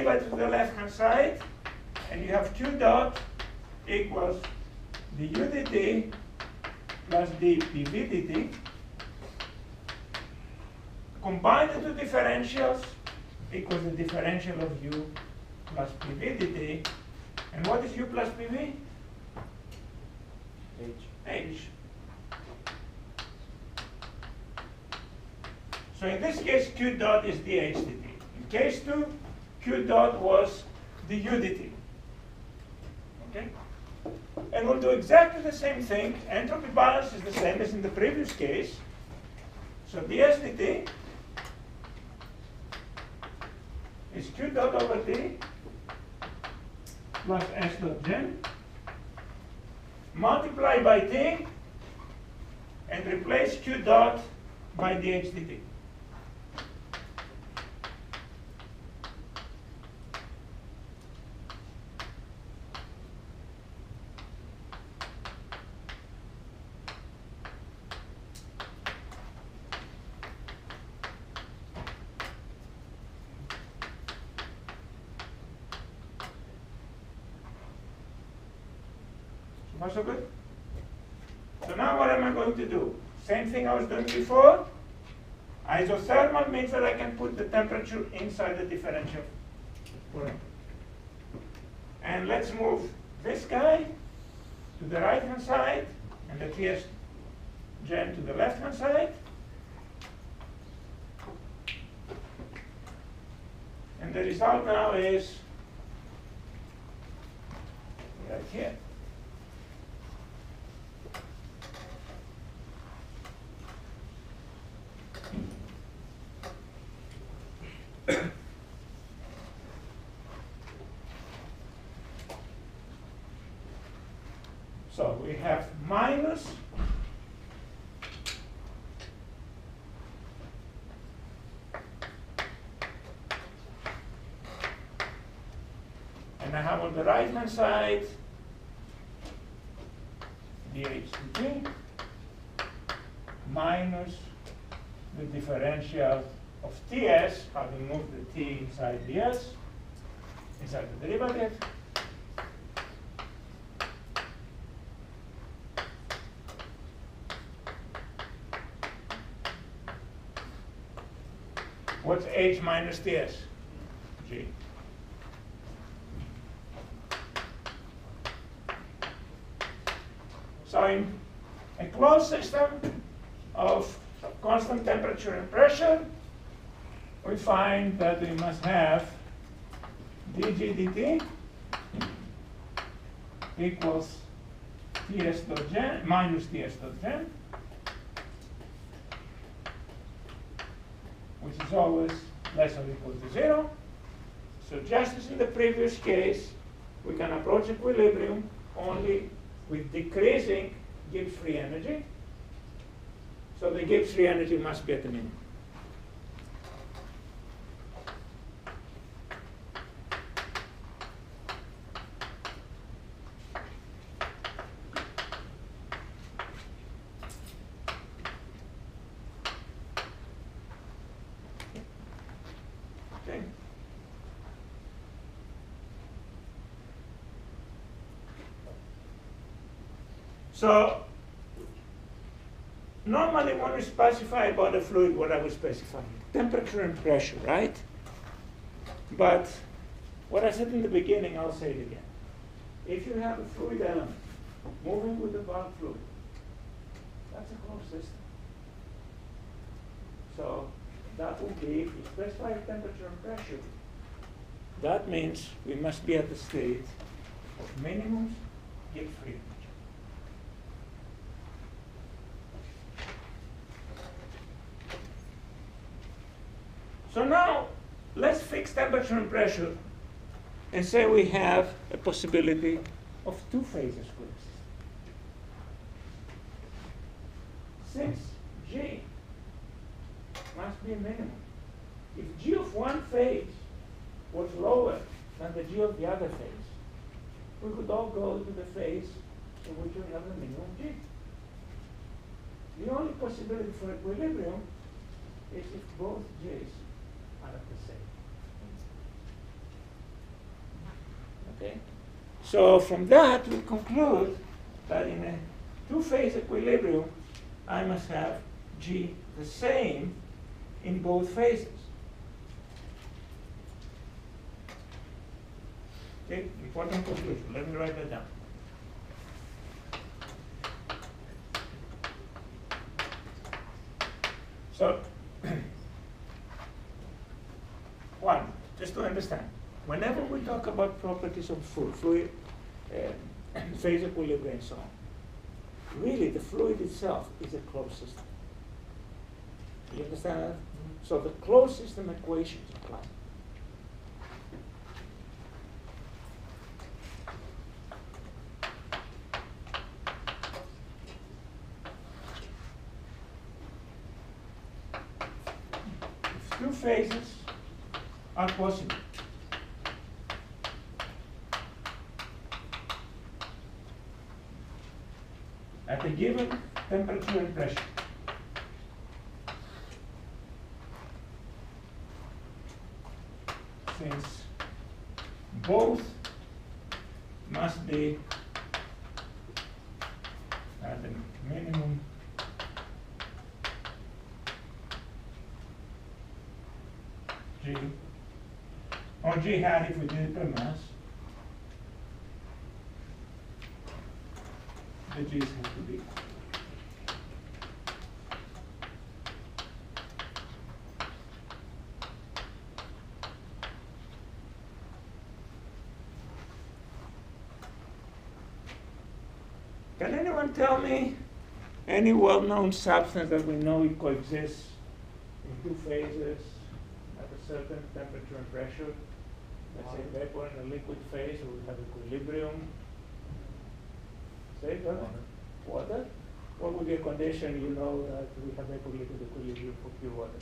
derivative to the left-hand side, and you have q dot equals du dt plus dpv dt. Combine the two differentials equals the differential of u plus pv dt. And what is u plus pv? H. So in this case, q dot is dh dt. In case 2, q dot was du dt. Okay? And we'll do exactly the same thing. Entropy balance is the same as in the previous case. So ds dt is q dot over d plus s dot gen multiply by t and replace q dot by dh dt. Not so good? So now what am I going to do? Same thing I was doing before. Isothermal means that I can put the temperature inside the differential. And let's move this guy to the right-hand side and the TS gen to the left-hand side. And the result now is right here. So we have minus and I have on the right hand side dh dt minus the differential of Ts, having moved the T inside ds, inside the derivative. What's H minus Ts? G. So in a closed system of constant temperature and pressure, we find that we must have dg dt equals Ts dot gen minus Ts dot gen, which is always less or equal to 0. So just as in the previous case, we can approach equilibrium only with decreasing Gibbs free energy. So the Gibbs free energy must be at the minimum. Okay. So normally when we specify about a fluid, what are we specifying? Temperature and pressure, right? But what I said in the beginning, I'll say it again. If you have a fluid element moving with a bulk fluid, that's a closed system. So that will be, if you specify temperature and pressure, that means we must be at the state of minimum Gibbs free energy. So now, let's fix temperature and pressure and say we have a possibility of two phases for this. Since G must be a minimum, if G of one phase was lower than the G of the other phase, we could all go to the phase in which we have the minimum G. The only possibility for equilibrium is if both J's are at the same. Okay? So from that, we conclude that in a two-phase equilibrium, I must have G the same in both phases. Okay, important conclusion. Let me write that down. So, one, just to understand, whenever we talk about properties of fluid, phase equilibrium and so on, really the fluid itself is a closed system. You understand that? So the closed system equations apply. If two phases are possible, at a given temperature and pressure, since both must be at the minimum G, or G hat if we did it per mass, the G's have to be equal. Can anyone tell me any well-known substance that we know it coexists in two phases at a certain temperature and pressure? Let's say vapor in a liquid phase, we have equilibrium. Say, go ahead. Water? What would be a condition you know that we have vapor-liquid equilibrium for pure water?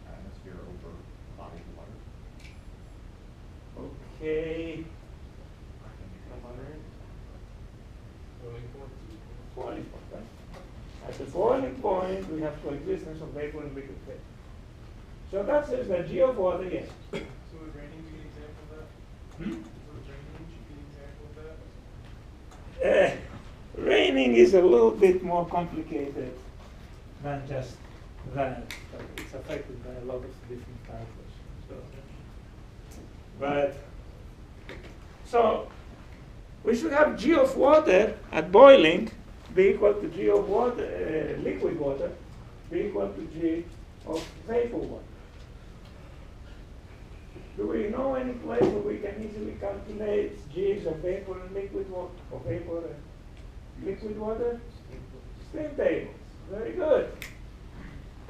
Atmosphere over body of water. Okay. Boiling point, right? At the boiling point, we have coexistence of vapor and liquid phase. So that says that G of water, yes. So would raining be an example of that? Hmm? So would raining be an example of that? Raining is a little bit more complicated than just that. But it's affected by a lot of different factors. So we should have G of water at boiling be equal to G of water, liquid water, be equal to G of vapor water. Do we know any place where we can easily calculate G's of vapor and liquid water, or vapor and liquid water? Steam tables. Very good.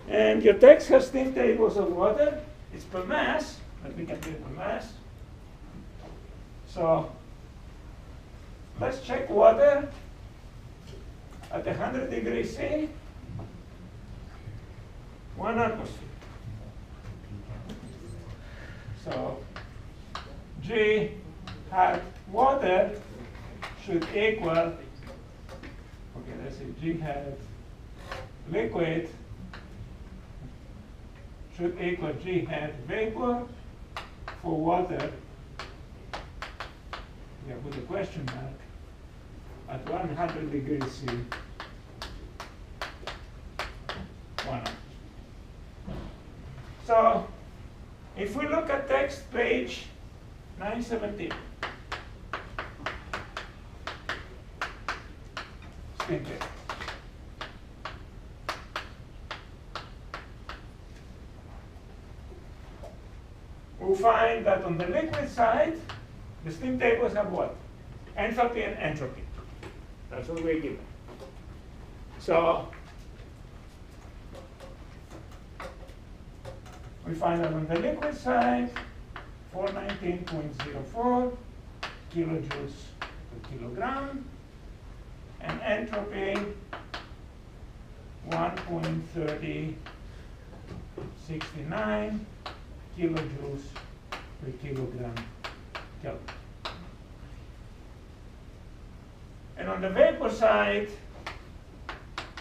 And your text has steam tables of water. It's per mass, but we can do it per mass. So let's check water at 100 degrees C, 1 atmosphere. So G hat water should equal, okay, let's say G hat liquid should equal G hat vapor for water, yeah, with a question mark, at 100 degrees C, 1. So if we look at text page 917, steam table. We'll find that on the liquid side, the steam tables have what? Enthalpy and entropy. That's what we're given. So we find that on the liquid side, 419.04 kilojoules per kilogram, and entropy 1.3069 kilojoules per kilogram Kelvin. And on the vapor side,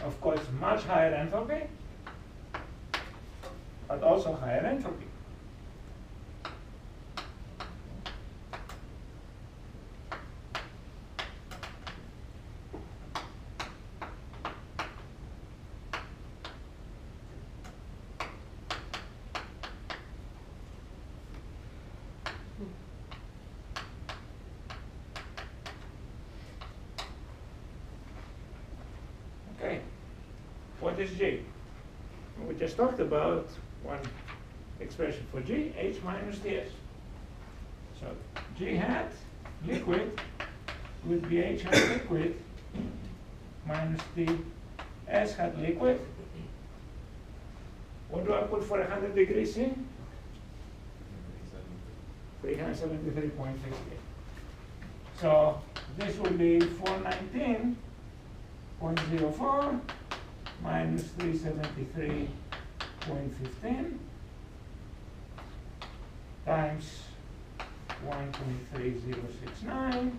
of course, much higher enthalpy, but also higher entropy. What is G? We just talked about one expression for G, H minus Ts. So G hat liquid would be H hat liquid minus T S hat liquid. What do I put for 100 degrees C? 373.68. So this will be 419.04 minus 373.15 times 1.3069,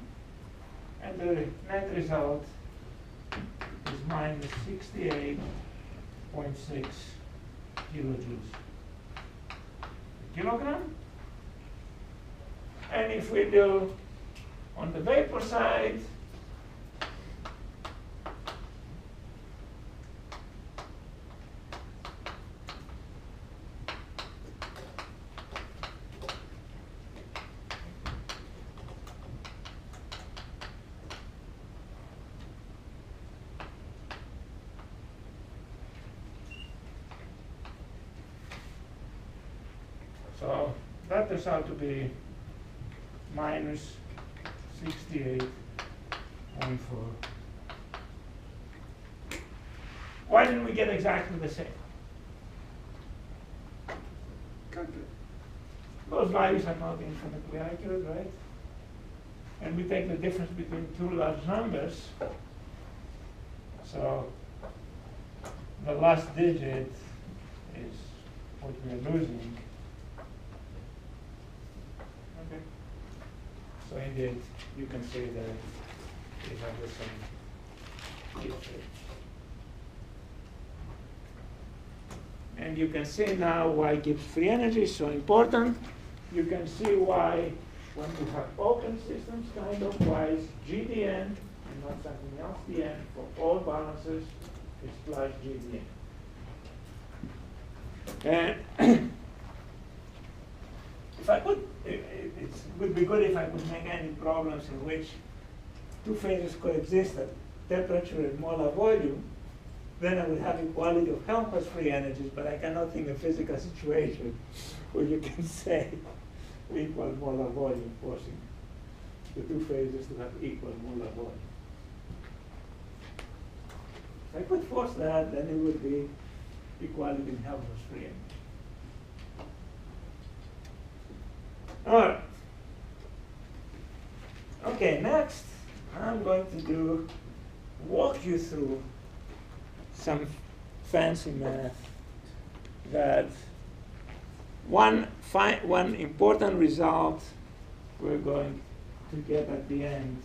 and the net result is minus 68.6 kilojoules per kilogram. And if we do on the vapor side, so that turns out to be minus 68.4. Why didn't we get exactly the same? Those values are not infinitely accurate, right? And we take the difference between two large numbers. So the last digit is what we are losing. Okay. So indeed, you can see that we have the same picture. And you can see now why Gibbs free energy is so important. You can see why when we have open systems, kind of, why is GDN and not something else, DN for all balances is plus GDN. And if I could, it would be good if I could make any problems in which two phases coexist at temperature and molar volume, then I would have equality of Helmholtz free energies, but I cannot think of a physical situation where you can say equal molar volume, forcing the two phases to have equal molar volume. If I could force that, then it would be equality in Helmholtz free energy. All right. Okay, next I'm going to walk you through some fancy math that one important result we're going to get at the end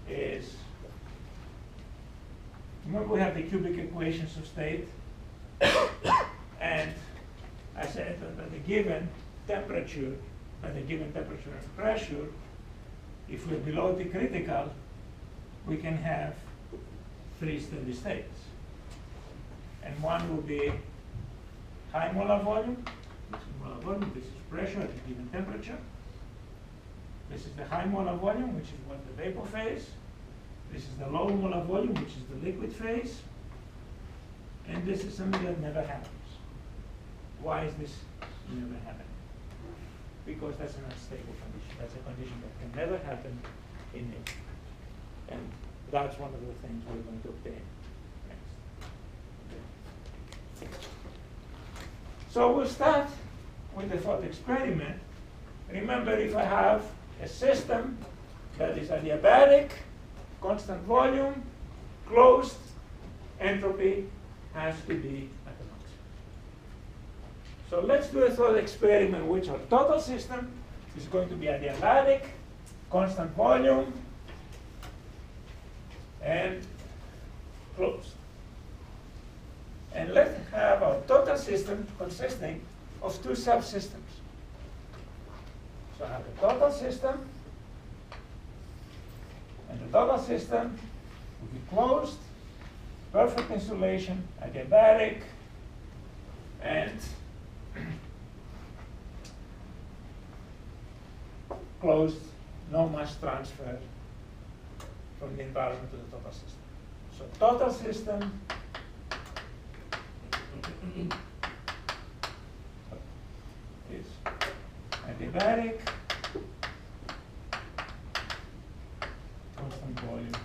is, remember we have the cubic equations of state, and I said that at a given temperature, and pressure, if we're below the critical, we can have three steady states. And one will be high molar volume. This is molar volume, this is pressure at a given temperature. This is the high molar volume, which is what the vapor phase. This is the low molar volume, which is the liquid phase. And this is something that never happens. Why is this never happening? Because that's an unstable condition. That's a condition that can never happen in nature. And that's one of the things we're going to obtain next. So we'll start with the thought experiment. Remember, if I have a system that is adiabatic, constant volume, closed, entropy has to be at the maximum. So let's do a thought experiment in which our total system is going to be adiabatic, constant volume, and closed. And let's have our total system consisting of two subsystems. So I have a total system, and the total system will be closed, perfect insulation, adiabatic, and closed, no mass transfer from the environment to the total system. So total system is adiabatic, constant volume.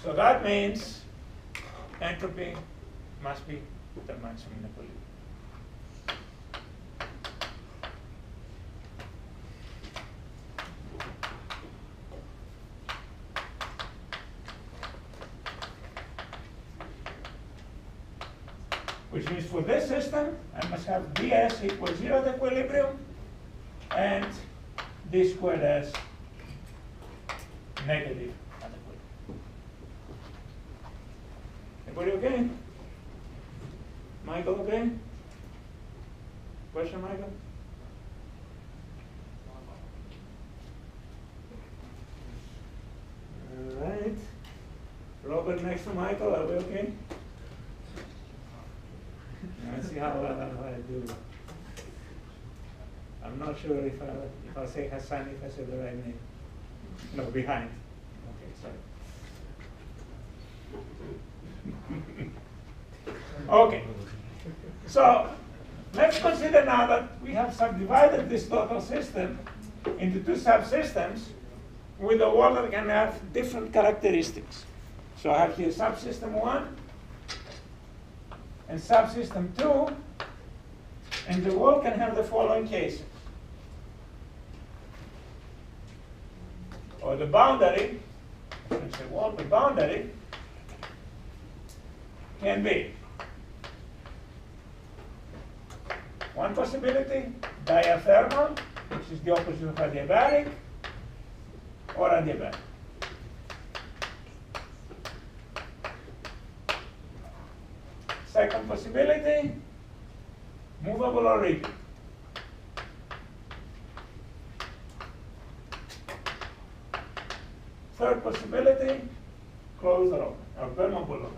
So that means entropy must be the maximum equilibrium. Which means for this system, I must have ds equals 0 at equilibrium and d squared s negative at equilibrium. Everybody okay? Michael okay? Question, Michael? All right. Robert next to Michael, are we okay? Let's see how well I do. I'm not sure if I'll say Hassan if I say the right name. No, behind. Okay, sorry. Okay. So let's consider now that we have subdivided this total system into two subsystems with a wall that can have different characteristics. So I have here subsystem 1 and subsystem 2, and the wall can have the following cases. Or the boundary, let's say wall, the boundary can be one possibility, diathermal, which is the opposite of adiabatic, or adiabatic. Second possibility, movable or rigid. Third possibility, closed or open, or permeable or open.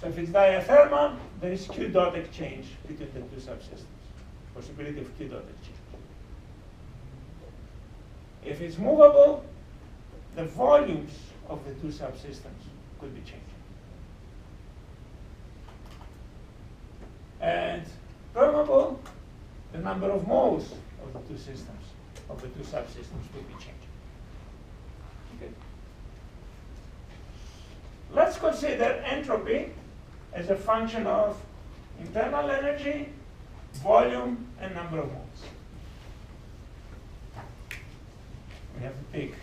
So if it's diathermal, there is Q dot exchange between the two subsystems. Possibility of Q dot exchange. If it's movable, the volumes of the two subsystems could be changed. And permeable, the number of moles of the two systems, of the two subsystems could be changed. Okay. Let's consider entropy as a function of internal energy, volume, and number of moles. We have to pick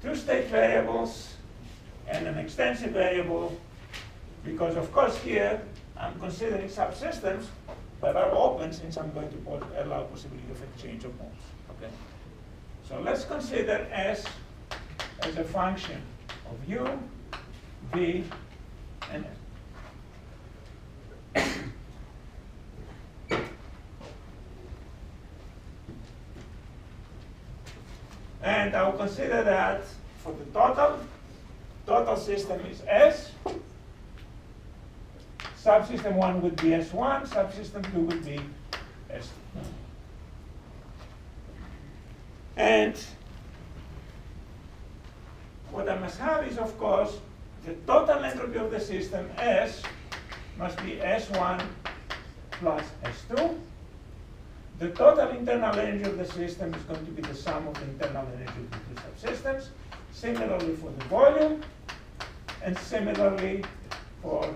two-state variables and an extensive variable, because of course here I'm considering subsystems that are open, since I'm going to allow possibility of exchange of moles. Okay. So let's consider S as a function of U, V, and S. And I'll consider that for the total system is S. Subsystem 1 would be S1, subsystem 2 would be S2. And what I must have is, of course, the total entropy of the system S must be S1 plus S2. The total internal energy of the system is going to be the sum of the internal energy of the two subsystems. Similarly for the volume, and similarly for